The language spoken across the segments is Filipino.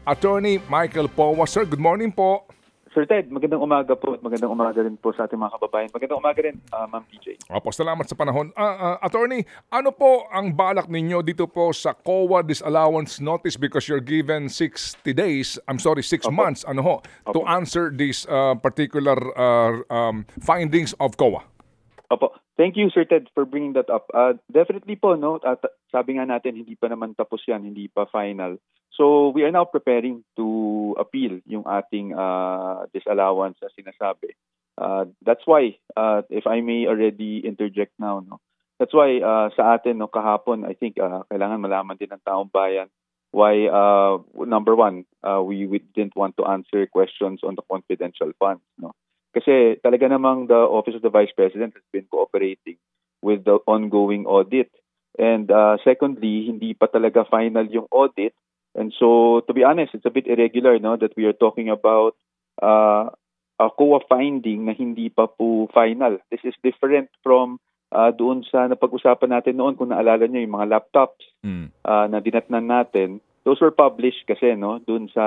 Attorney Michael Powa. Sir, good morning po. Sir Ted, magandang umaga po at magandang umaga rin po sa ating mga kababayan. Magandang umaga rin, Ma'am PJ. Opo, salamat sa panahon. Attorney, ano po ang balak ninyo dito po sa COA disallowance notice because you're given 6 months to answer these particular findings of COA? Opo. Thank you, Sir Ted, for bringing that up. Definitely po, no? At sabi nga natin, hindi pa naman tapos yan, hindi pa final. So we are now preparing to appeal yung ating disallowance na sinasabi. That's why, if I may already interject now, no? That's why sa atin, no, kahapon, I think kailangan malaman din ng taong bayan why, number one, we didn't want to answer questions on the confidential funds, no? Kasi talaga namang the Office of the Vice President has been cooperating with the ongoing audit. And secondly, hindi pa talaga final yung audit. And so, to be honest, it's a bit irregular, no, that we are talking about a COA finding na hindi pa po final. This is different from doon sa napag-usapan natin noon, kung naalala nyo, yung mga laptops na dinatnan natin. Those were published kasi, no, doon sa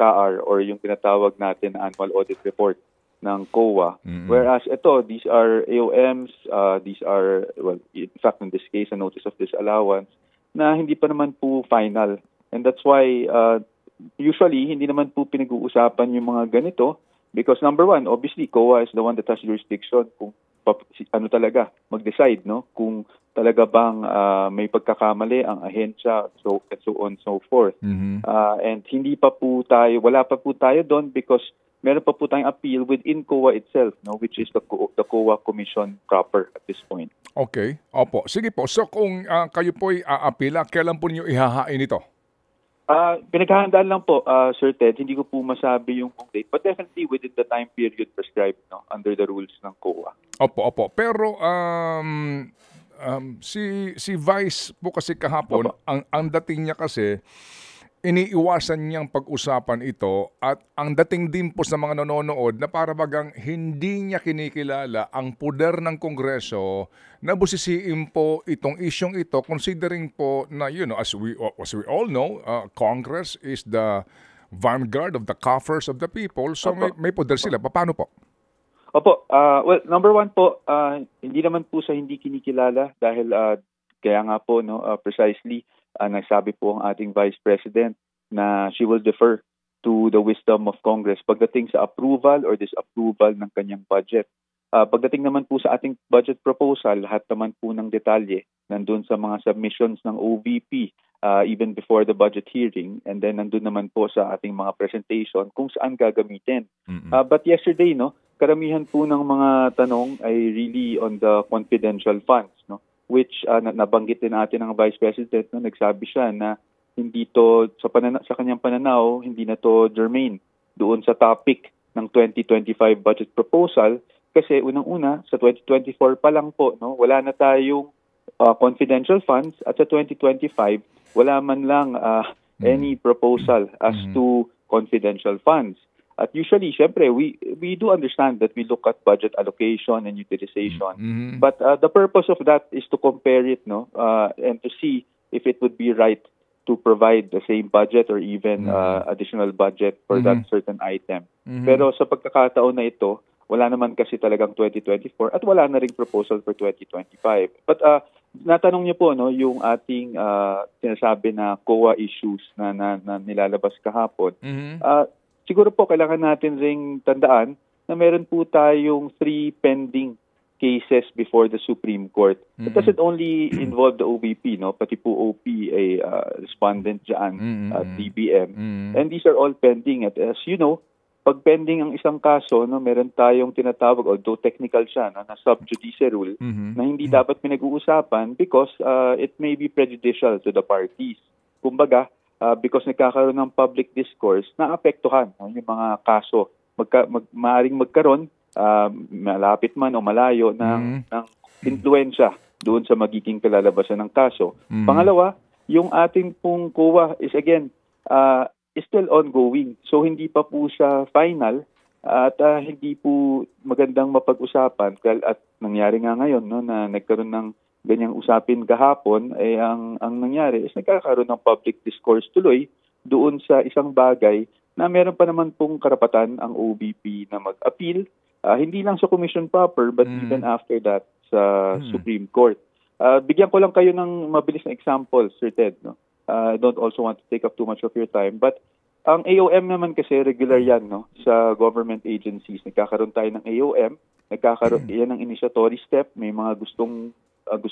CAAR or yung tinatawag natin na Annual Audit Report ng COA. Whereas ito, these are AOMs, these are, well, in fact, in this case, a notice of disallowance na hindi pa naman po final. And that's why, usually, hindi naman po pinag-uusapan yung mga ganito because number one, obviously, COA is the one that has jurisdiction kung ano talaga, mag-decide, no? Kung talaga bang may pagkakamali ang ahensya, so on, so forth. And hindi pa po tayo, wala pa po tayo doon because meron pa po tayong appeal within COA itself, no, which is the COA Commission proper at this point. Okay. Opo. Sige po. So kung kayo po'y aapila, kailan po niyo ihahain ito? Pinaghahandaan lang po, Sir Ted. Hindi ko po masabi yung date, but definitely within the time period prescribed, no, under the rules ng COA. Opo. Pero si Vice po kasi kahapon, ang dating niya kasi iniiwasan niyang pag-usapan ito at ang dating din po sa mga nanonood na para bagang hindi niya kinikilala ang poder ng Kongreso na busisiin po itong isyong ito considering po na, you know, as we all know, Congress is the vanguard of the coffers of the people, so may poder sila. Paano po? Opo. Well, number one po, hindi naman po sa hindi kinikilala dahil kaya nga po, no, precisely, nagsabi po ang ating Vice President na she will defer to the wisdom of Congress pagdating sa approval or disapproval ng kanyang budget. Pagdating naman po sa ating budget proposal, lahat naman po ng detalye nandun sa mga submissions ng OVP even before the budget hearing, and then nandun naman po sa ating mga presentation kung saan gagamitin. But yesterday, no, karamihan po ng mga tanong ay really on the confidential funds, no, which nabanggit din natin ng Vice President, no, nagsabi siya na hindi to sa kanyang pananaw, hindi na to germane doon sa topic ng 2025 budget proposal kasi unang-una sa 2024 pa lang po, no, wala na tayong confidential funds at sa 2025 wala man lang any proposal as to confidential funds. At usually, syempre, we do understand that we look at budget allocation and utilization. But the purpose of that is to compare it, no, and to see if it would be right to provide the same budget or even additional budget for that certain item. Pero sa pagkakataon na ito, wala naman kasi talagang 2024 at wala na ring proposal for 2025. But natanong niyo po, no, yung ating sinasabi na COA issues na nilalabas kahapon. Siguro po kailangan natin ring tandaan na meron po tayong 3 pending cases before the Supreme Court. It doesn't only involve the OVP, no, pati po OP ay respondent dyan at DBM. And these are all pending. At as you know, pag pending ang isang kaso, no, meron tayong tinatawag, although technical siya, no, na sub judice rule, na hindi dapat pinag-uusapan because it may be prejudicial to the parties. Kumbaga, because nagkakaroon ng public discourse, naapektuhan yung mga kaso. Maaaring magkaroon, malapit man o malayo, ng influensya doon sa magiging kalalabasan ng kaso. Pangalawa, yung ating pong COA is again, is still ongoing. So hindi pa po siya final at hindi po magandang mapag-usapan. At nangyari nga ngayon, no, na nagkaroon ng ganyang usapin kahapon, ang nangyari is nagkakaroon ng public discourse tuloy doon sa isang bagay na meron pa naman pong karapatan ang OBP na mag-appeal, hindi lang sa commission proper but even after that sa Supreme Court. Bigyan ko lang kayo ng mabilis na example, Sir Ted. No? I don't also want to take up too much of your time, but ang AOM naman kasi regular yan, no, sa government agencies. Nagkakaroon tayo ng AOM, nagkakaroon yan ng initiatory step, may mga gusto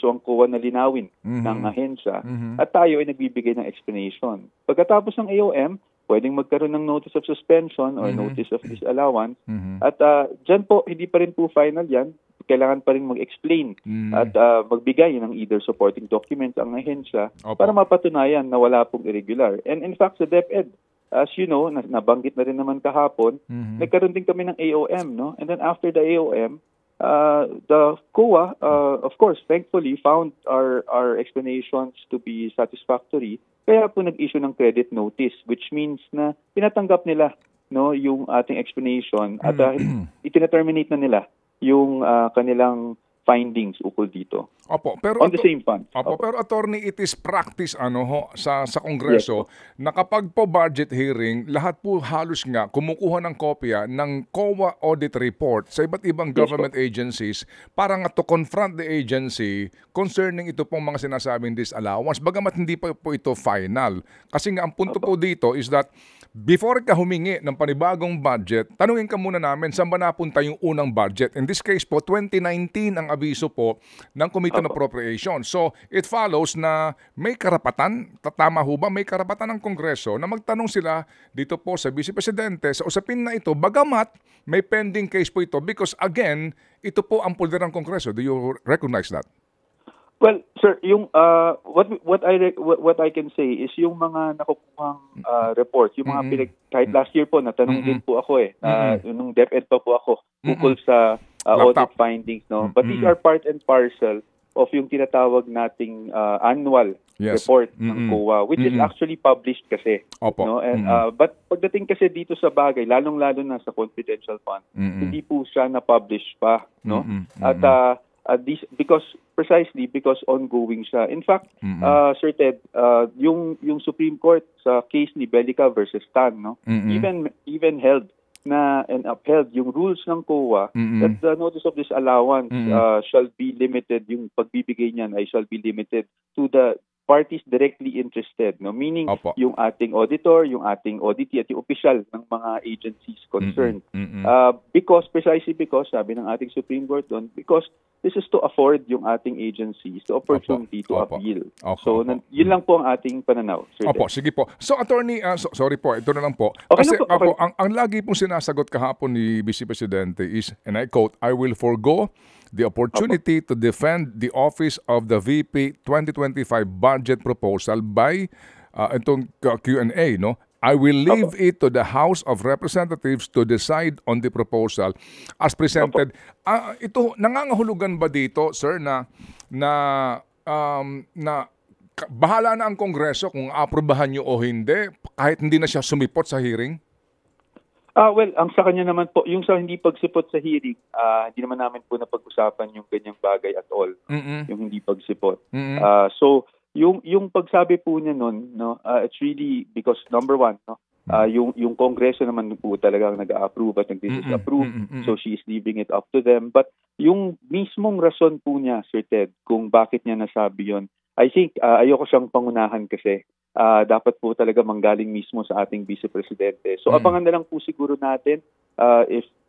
ang COA na linawin ng ahensya, at tayo ay nagbibigay ng explanation. Pagkatapos ng AOM, pwedeng magkaroon ng notice of suspension or notice of disallowance. At dyan po, hindi pa rin po final yan. Kailangan pa rin mag-explain at magbigay ng either supporting documents ang ahensya para mapatunayan na wala pong irregular. And in fact, sa DepEd, as you know, nabanggit na rin naman kahapon, nagkaroon din kami ng AOM, no? And then after the AOM, the COA, of course, thankfully found our explanations to be satisfactory. Kaya po nag-issue ng credit notice, which means na tinatanggap nila, no, yung ating explanation at itinaterminate na nila yung kanilang findings ukol dito. Pero on the same fund. Pero attorney, it is practice sa Kongreso na kapag po budget hearing, lahat po halos nga kumukuha ng kopya ng COA audit report sa iba't ibang government agencies para nga to confront the agency concerning ito pong mga sinasabing disallowance. Bagamat hindi pa po ito final. Kasi nga ang punto po dito is that before ka humingi ng panibagong budget, tanungin ka muna namin saan ba napunta yung unang budget. In this case po, 2019 ang abiso po ng Committee on Appropriation. So, it follows na may karapatan, tama ho ba, may karapatan ng Kongreso na magtanong sila dito po sa Vice Presidente sa usapin na ito, bagamat may pending case po ito because again, ito po ang pulder ng Kongreso. Do you recognize that? Well, sir, yung what I can say is yung mga nakukuhang report, yung mga kahit last year po natanong din po ako nung DepEd pa po ako ukol sa audit findings, no. But these are part and parcel of yung tinatawag nating annual report ng COA, which is actually published kasi. No? And but pagdating kasi dito sa bagay, lalong-lalo na sa confidential fund, hindi po siya na-publish pa, no? At this precisely because ongoing siya. In fact, Sir Ted, yung Supreme Court sa case ni Bellica versus Tan, no, even held na and upheld yung rules ng COA that the notice of disallowance shall be limited, yung pagbibigay niyan ay shall be limited to the parties directly interested, no, meaning yung ating auditor, yung ating auditee at yung official ng mga agencies concerned. Precisely because sabi ng ating Supreme Court doon, because this is to afford yung ating agencies the opportunity to appeal. So yun lang po ang ating pananaw. Sige po. So attorney, sorry po, ito na lang po. Kasi ang lagi pong sinasagot kahapon ni Vice Presidente is, and I quote, I will forgo the opportunity to defend the office of the VP 2025 budget proposal by itong Q&A, no? I will leave it to the House of Representatives to decide on the proposal as presented. Ito, nangangahulugan ba dito, sir, na bahala na ang Kongreso kung aprobahan nyo o hindi, kahit hindi na siya sumipot sa hearing? Well, ang sa kanya naman po, yung sa hindi pagsipot sa hearing, hindi naman namin po napag-usapan yung ganyang bagay at all, yung hindi pagsipot. So, yung pagsabi po niya nun, no, it's really because number one, no, yung Kongreso naman po talagang nag-approve at nag-disapprove, so she is leaving it up to them. But yung mismong rason po niya, Sir Ted, kung bakit niya nasabi yon, I think ayoko siyang pangunahan kasi dapat po talaga manggaling mismo sa ating Vice Presidente. So abangan na lang po siguro natin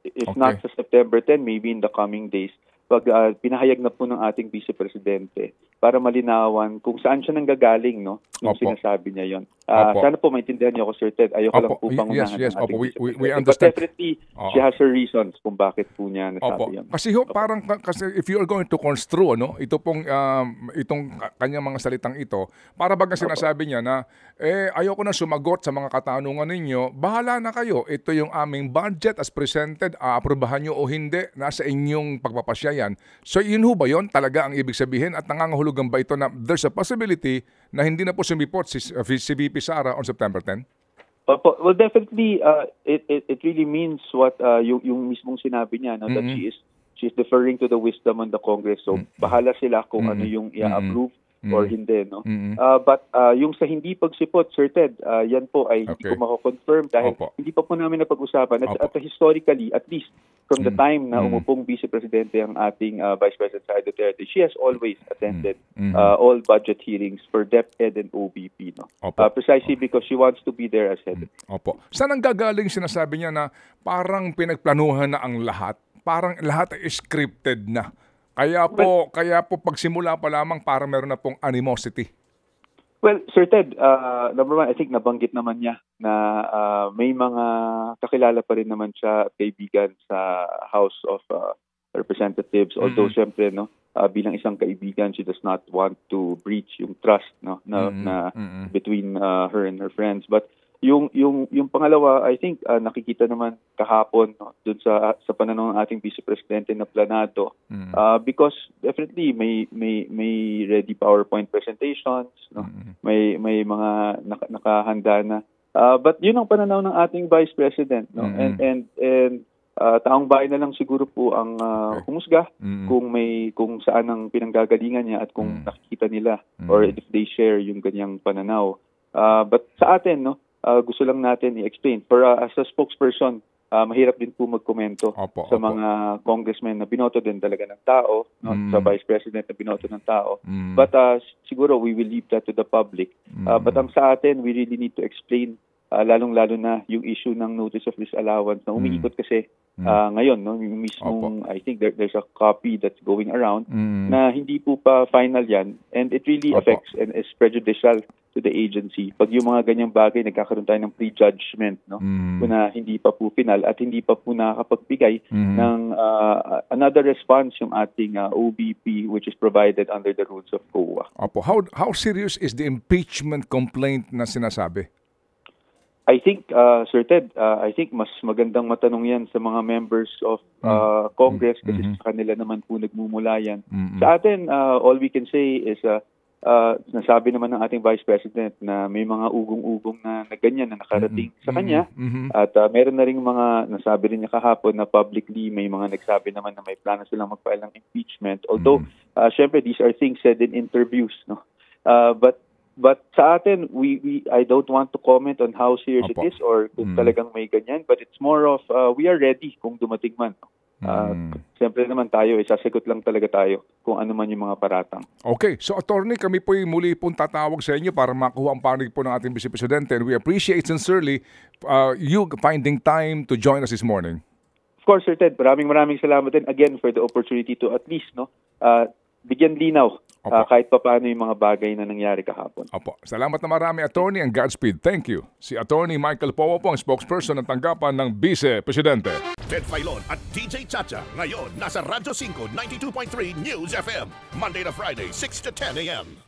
if not sa September 10, maybe in the coming days, pag pinahayag na po ng ating Vice Presidente para malinawan kung saan siya nanggagaling, no, nung sinasabi niya yon. Sana po maintindihan niyo ako, Sir Ted. Ayoko lang po pangunahan ng ating Vice Presidente. We understand. But definitely, she has her reasons kung bakit po niya nasabi yon. Kasi parang kasi if you are going to construe, no, ito pong itong kanyang mga salitang ito, para bagang sinasabi niya na ayoko na sumagot sa mga katanungan ninyo, bahala na kayo. Ito yung aming budget as presented, aprobahan nyo o hindi, nasa inyong pagpapasya yan. So yun ho ba yun talaga ang ibig sabihin at nangangahulugan ba ito na there's a possibility na hindi na po sumipot si VP Sara on September 10? Well, definitely, it really means what yung mismong sinabi niya, no, that she's deferring to the wisdom on the Congress. So bahala sila kung ano yung i-approve or hindi, no? Mm-mm. But yung sa hindi pagsipot, Sir Ted, yan po ay hindi Okay. ko mako-confirm dahil Opo. hindi pa po namin napag-usapan. At Opo. historically, at least from the time na Mm. umupong Vice Presidente ang ating Vice President Sara Duterte, she has always attended Mm. all budget hearings for DepEd and OBP, no? Opo. Precisely because she wants to be there as head. Opo. Saan ang gagaling sinasabi niya na parang pinagplanuhan na ang lahat? Parang lahat ay scripted na. Kaya po pagsimula pa lamang parang meron na pong animosity. Well, Sir Ted, number one, I think nabanggit naman niya na may mga kakilala pa rin naman siya at kaibigan sa House of Representatives. Although, syempre, no, bilang isang kaibigan, she does not want to breach yung trust, no, na between her and her friends. But yung pangalawa, I think nakikita naman kahapon, no, dun sa pananaw ng ating Vice Presidente na planado, because definitely may ready PowerPoint presentations, no, may mga nakahanda na, but yun ang pananaw ng ating Vice President, no, and taong bayan na lang siguro po ang humusga kung saan ang pinanggagalingan niya at kung nakikita nila or if they share yung ganyang pananaw. But sa atin, no, gusto lang natin i-explain. As a spokesperson, mahirap din po magkomento sa mga congressmen na binoto din talaga ng tao, no? Sa vice president na binoto ng tao. But siguro we will leave that to the public. But ang sa atin, we really need to explain, lalong-lalo na yung issue ng notice of disallowance na umiikot kasi ngayon, no, yung mismong, I think there's a copy that's going around na hindi po pa final yan, and it really affects and is prejudicial to the agency. Pag yung mga ganyang bagay, nagkakaroon tayo ng prejudgment, no, na hindi pa po final at hindi pa po nakakapagbigay ng another response yung ating OBP, which is provided under the rules of COA. Opo. How serious is the impeachment complaint na sinasabi? I think, Sir Ted, I think mas magandang matanong yan sa mga members of Congress kasi sa kanila naman po nagmumula yan. Sa atin, all we can say is nasabi naman ng ating Vice President na may mga ugong-ugong na ganyan na nakarating sa kanya. At meron na rin mga nasabi rin niya kahapon na publicly may mga nagsabi naman na may plano silang mag-file ng impeachment. Although, syempre, these are things said in interviews, no? But sa atin, I don't want to comment on how serious it is or kung talagang may ganyan. But it's more of, we are ready kung dumating man. Siyempre naman tayo, sasagot lang talaga tayo kung ano man yung mga paratang. Okay. So, Attorney, kami po muli pong tatawag sa inyo para makuha ang panig po ng ating Vice Presidente. And we appreciate sincerely you finding time to join us this morning. Of course, Sir Ted. Maraming salamat din again for the opportunity to at least bigyan linaw kahit pa paano yung mga bagay na nangyari kahapon. Opo. Salamat na marami, Attorney, and Godspeed. Thank you. Si Attorney Michael Powa po ang spokesperson ng tanggapan ng Vice Presidente. Ted Filon at DJ Chacha. Ngayon, nasa Radyo 5, 92.3 News FM. Monday to Friday, 6 to 10 a.m.